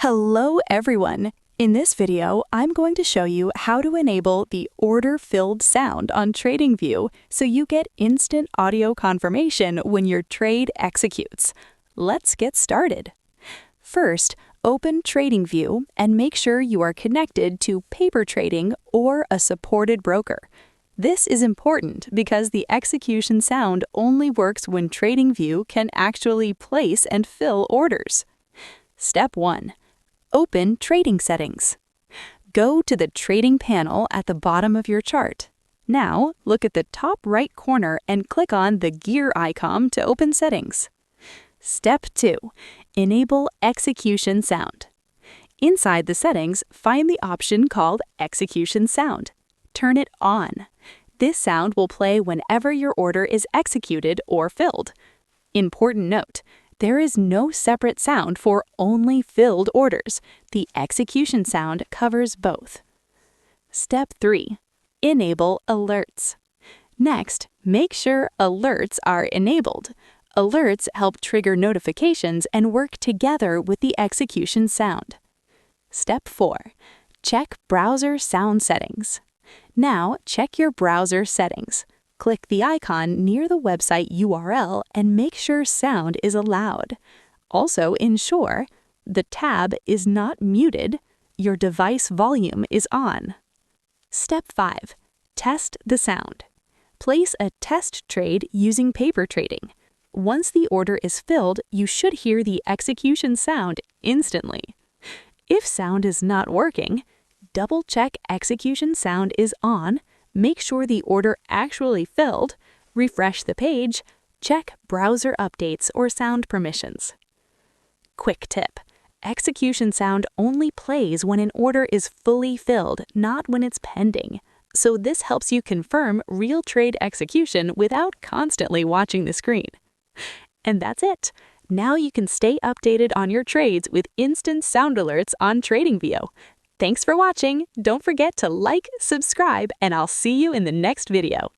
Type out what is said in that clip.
Hello everyone! In this video, I'm going to show you how to enable the order filled sound on TradingView so you get instant audio confirmation when your trade executes. Let's get started. First, open TradingView and make sure you are connected to paper trading or a supported broker. This is important because the execution sound only works when TradingView can actually place and fill orders. Step 1. Open Trading Settings. Go to the Trading panel at the bottom of your chart. Now, look at the top right corner and click on the gear icon to open Settings. Step 2. Enable Execution Sound. Inside the settings, find the option called Execution Sound. Turn it on. This sound will play whenever your order is executed or filled. Important note: there is no separate sound for only filled orders. The execution sound covers both. Step 3. Enable alerts. Next, make sure alerts are enabled. Alerts help trigger notifications and work together with the execution sound. Step 4. Check browser sound settings. Now, check your browser settings. Click the icon near the website URL and make sure sound is allowed. Also ensure the tab is not muted, your device volume is on. Step 5. Test the sound. Place a test trade using paper trading. Once the order is filled, you should hear the execution sound instantly. If sound is not working, double-check execution sound is on, make sure the order actually filled, refresh the page, check browser updates or sound permissions. Quick tip: execution sound only plays when an order is fully filled, not when it's pending. So this helps you confirm real trade execution without constantly watching the screen. And that's it. Now you can stay updated on your trades with instant sound alerts on TradingView. Thanks for watching. Don't forget to like, subscribe, and I'll see you in the next video.